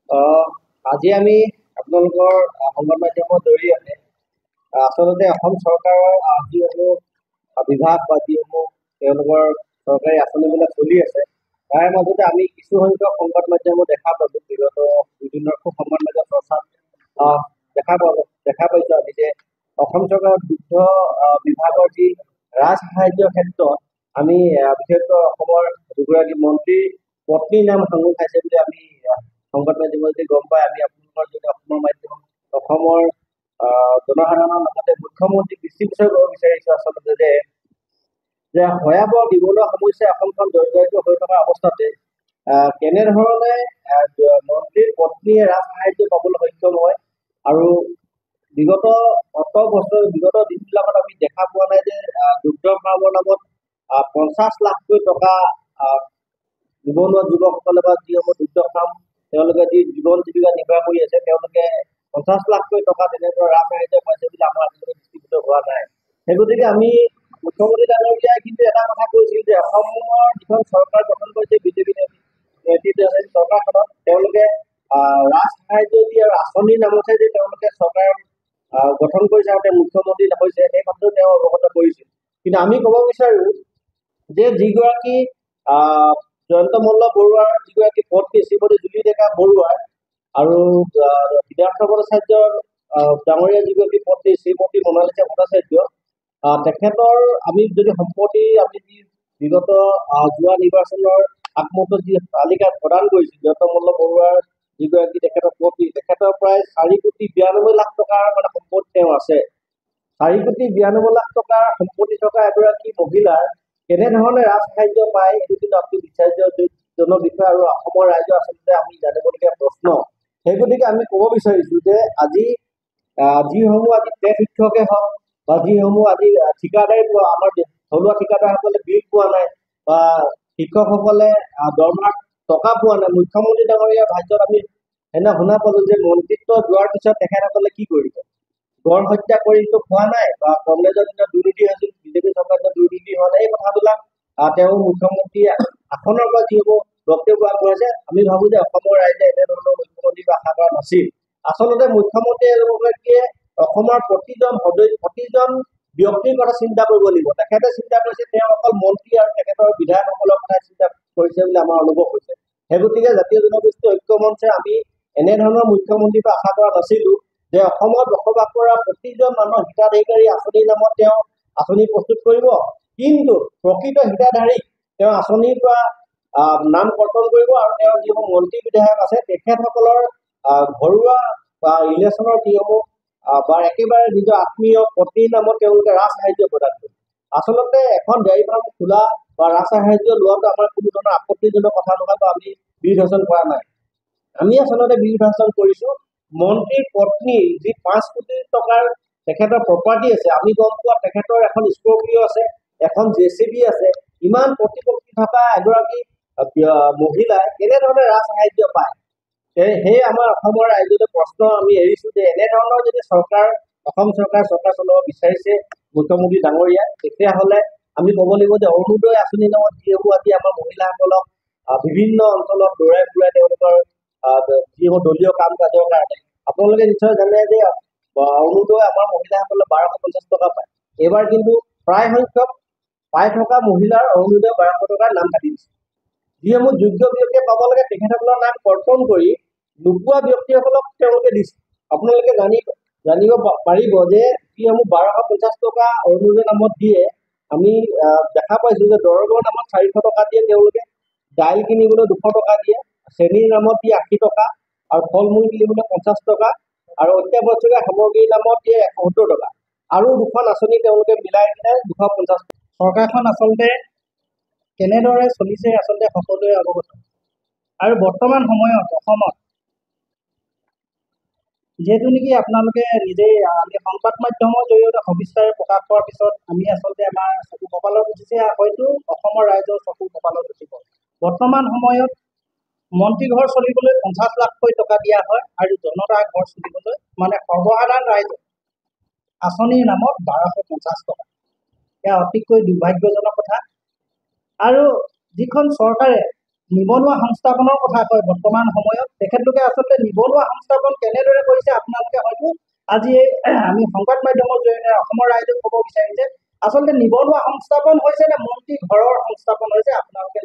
আহ, আজি আমি আপোনালোকৰ সংবাদ মাধ্যমৰ জৰিয়তে আচলতে অসম চৰকাৰৰ যিসমূহ বিভাগ বা যিসমূহ তেওঁলোকৰ চৰকাৰী আঁচনিবিলাক চলি আছে তাৰ মাজতে আমি কিছু সংখ্যক সংবাদ মাধ্যমো দেখা পালো বিগত বিভিন্ন সংবাদ মাধ্যম চৰ্চাত আহ, দেখা পাইছো আমি যে অসম চৰকাৰৰ দুগ্ধ বিভাগৰ যি ৰাজসাহায্যৰ ক্ষেত্ৰত আমি বিশেষকৈ অসমৰ দুগৰাকী মন্ত্ৰীৰ পত্নীৰ নাম সাঙুৰ খাইছে বুলি আমি সংবাদ মাধ্যমত যদি গম পাই আমি আপোনালোকৰ যদি অসমৰ মাধ্যম অসমৰ জনসাধাৰণৰ লগতে মুখ্যমন্ত্ৰীক দৃষ্টিগোচৰ কৰিব বিচাৰিছো আচলতে যে ভয়াৱহ নিবনুৱা সমস্যাই অসমখন জৰ্জৰিত হৈ থকা অৱস্থাতে কেনেধৰণে মন্ত্ৰীৰ পত্নীয়ে ৰাজসাহায্য পাবলৈ সক্ষম হয় আৰু বিগত বিগত দিনবিলাকত আমি দেখা পোৱা নাই যে দুগ্ধ ফাৰ্মৰ নামত 50 লাখকৈ টকা নিবনুৱা যুৱকসকলে বা যিসমূহ দুগ্ধ ফাৰ্ম তেওঁলোকে যি জীৱন জীৱিকা নিৰ্বাহ কৰি আছে তেওঁলোকে 50 লাখকৈ টকা তেনেদৰে ৰাজসাহায্য পাইছে বুলি আমাৰ আজিলৈকে দৃষ্টিগোচৰ হোৱা নাই। সেই গতিকে আমি মুখ্যমন্ত্ৰী ডাঙৰীয়াই কিন্তু এটা কথা কৈছিল যে অসমৰ যিখন চৰকাৰ গঠন কৰিছে বিজেপি নেতৃত্বাধীন চৰকাৰখনত তেওঁলোকে ৰাজসাহায্য দি আৰু আঁচনিৰ নামতহে যে তেওঁলোকে চৰকাৰ গঠন কৰিছে আৰু তেওঁ মুখ্যমন্ত্ৰী হৈছে সেই কথাটো তেওঁ অৱগত কৰিছিল। কিন্তু আমি ক'ব বিচাৰো যে যিগৰাকী জয়ন্ত মল্ল বৰুৱাৰ যিগৰাকী পত্নী শ্ৰীমতী জুলি ডেকা বৰুৱাৰ আৰু সিদ্ধাৰ্থ ভট্টাচাৰ্যৰ ডাঙৰীয়া যিগৰাকী পত্নী শ্ৰীমতী মনালিছা ভট্টাচাৰ্য তেখেতৰ আমি যদি সম্পত্তি আমি যি বিগত যোৱা নিৰ্বাচনৰ আগমুহূৰ্তত যি তালিকা প্ৰদান কৰিছিল জয়ন্ত মল্ল বৰুৱাৰ যিগৰাকী তেখেতৰ পত্নী তেখেতৰ প্ৰায় 4,92,00,000 টকাৰ মানে সম্পত্তি তেওঁ আছে। 4,92,00,000 টকাৰ সম্পত্তি থকা এগৰাকী মহিলাৰ কেনেধৰণে ৰাজসাহায্য পায় এইটো কিন্তু আপুনি বিচাৰ্যজন বিষয় আৰু অসমৰ ৰাইজৰ আচলতে আমি জানিবলগীয়া প্ৰশ্ন। সেই গতিকে আমি ক'ব বিচাৰিছো যে আজি যিসমূহ আজি টেট শিক্ষকে হওক বা যিসমূহ আজি ঠিকাদাৰী আমাৰ থলুৱা ঠিকাদাৰসকলে বিল পোৱা নাই বা শিক্ষকসকলে দৰমহাত টকা পোৱা নাই মুখ্যমন্ত্ৰী ডাঙৰীয়াৰ ভাষ্যত আমি শুনা পালো যে মন্ত্ৰিত্ব যোৱাৰ পিছত তেখেতসকলে কি কৰিব গড় হত্যা কৰিতো খোৱা নাই বা কংগ্ৰেছৰ দিনত দুৰ্নীতি হৈছিল বিজেপি চৰকাৰৰ দুৰ্নীতি হোৱা নাই এই কথাবিলাক তেওঁ মুখ্যমন্ত্ৰী আসনৰ পৰা যিসমূহ বক্তব্য আগবঢ়াইছে আমি ভাবো যে অসমৰ ৰাইজে এনেধৰণৰ মুখ্যমন্ত্ৰীক আশা কৰা নাছিল। আচলতে মুখ্যমন্ত্ৰী এগৰাকীয়ে অসমৰ প্ৰতিজন ব্যক্তিৰ কথা চিন্তা কৰিব লাগিব। তেখেতে চিন্তা কৰিছে তেওঁ অকল মন্ত্ৰী আৰু তেখেতৰ বিধায়কসকলৰ কথা চিন্তা কৰিছে বুলি আমাৰ অনুভৱ হৈছে। সেই গতিকে জাতীয় জনগোষ্ঠী ঐক্য মঞ্চে আমি এনেধৰণৰ মুখ্যমন্ত্ৰীৰ পৰা আশা কৰা নাছিলো যে অসমত বসবাস কৰা প্ৰতিজন মানুহৰ হিতাধিকাৰী আঁচনিৰ নামত তেওঁ আঁচনি প্ৰস্তুত কৰিব কিন্তু প্ৰকৃত হিতাধাৰীক তেওঁ আঁচনিৰ পৰা নাম কৰ্তন কৰিব আৰু তেওঁৰ যিসমূহ মন্ত্ৰী বিধায়ক আছে তেখেতসকলৰ ঘৰুৱা বা ৰিলেশ্যনৰ যিসমূহ বা একেবাৰে নিজৰ আত্মীয় পত্নীৰ নামত তেওঁলোকে ৰাজসাহায্য প্ৰদান কৰিব। আচলতে এখন ডেইৰী ফাৰ্ম খোলা বা ৰাজসাহায্য লোৱাটো আমাৰ কোনো ধৰণৰ আপত্তিজনক কথা নহয় বা আমি বিৰোধাচৰণ কৰা নাই। আমি আচলতে বিৰোধাচৰণ কৰিছো মন্ত্ৰীৰ পত্নীৰ যি 5 কোটি টকাৰ তেখেতৰ প্ৰপাৰ্টি আছে আমি গম পোৱা তেখেতৰ এখন স্কৰ্পিঅ আছে এখন জেচিবি আছে ইমান প্ৰতিপত্তি থকা এগৰাকী মহিলাই কেনেধৰণে ৰাজসাহায্য পায় সেই আমাৰ অসমৰ ৰাইজলৈ প্ৰশ্ন আমি এৰিছো যে এনেধৰণৰ যদি অসম চৰকাৰ চলাব বিচাৰিছে মুখ্যমন্ত্ৰী ডাঙৰীয়াই তেতিয়াহ'লে আমি ক'ব লাগিব যে অৰুণোদয় আঁচনিৰ নামত যিসমূহ আজি আমাৰ মহিলাসকলক বিভিন্ন অঞ্চলত দৌৰাই ফুৰাই তেওঁলোকৰ যিসমূহ দলীয় কাম কাজৰ কাৰণে আপোনালোকে নিশ্চয় জানে যে অৰুণোদয় আমাৰ মহিলাসকলে 1250 টকা পায়। এইবাৰ কিন্তু প্ৰায় সংখ্যক পাই থকা মহিলাৰ অৰুণোদয় 1200 টকাৰ নাম কাটি দিছে। যিসমূহ যোগ্য ব্যক্তিয়ে পাব লাগে তেখেতসকলৰ নাম কৰ্তন কৰি নোপোৱা ব্যক্তিসকলক তেওঁলোকে দিছে। আপোনালোকে জানিব পাৰিব যে যিসমূহ 1250 টকা অৰুণোদয় নামত দিয়ে আমি দেখা পাইছো যে দৰঙৰ নামত 400 টকা দিয়ে তেওঁলোকে দাইল কিনিবলৈ 200 টকা দিয়ে চেনীৰ নামত দিয়ে 80 টকা আৰু ফল মূল কিনিবলৈ 50 টকা আৰু অত্যাৱশ্যকীয় সামগ্ৰীৰ নামত দিয়ে 170 টকা আৰু দুখন আঁচনি তেওঁলোকে মিলাই কিনে 250 চৰকাৰখন আচলতে কেনেদৰে চলিছে আচলতে সকলোৱে অৱগত আৰু বৰ্তমান সময়ত অসমত যিহেতু নেকি আপোনালোকে নিজেই আমি সংবাদ মাধ্যমৰ জৰিয়তে সবিস্তাৰে প্ৰকাশ কৰাৰ পিছত আমি আচলতে আমাৰ চকু কপালত উঠিছে হয়তো অসমৰ ৰাইজৰ চকু কপালত উঠিব। বৰ্তমান সময়ত মন্ত্ৰী ঘৰ চলিবলৈ 50 লাখকৈ টকা দিয়া হয় আৰু জনতা ঘৰ চলিবলৈ মানে সৰ্বসাধাৰণ ৰাইজৰ আঁচনিৰ নামত 1250 টকা। এয়া অতিকৈ দুৰ্ভাগ্যজনক কথা আৰু যিখন চৰকাৰে নিবনুৱা সংস্থাপনৰ কথা কয় বৰ্তমান সময়ত তেখেতলোকে আচলতে নিবনুৱা সংস্থাপন কেনেদৰে কৰিছে আপোনালোকে হয়তো আজি আমি সংবাদ মাধ্যমৰ জৰিয়তে অসমৰ ৰাইজক ক'ব বিচাৰিছে আচলতে নিবনুৱা সংস্থাপন হৈছে নে মন্ত্ৰী ঘৰৰ সংস্থাপন হৈছে আপোনালোকে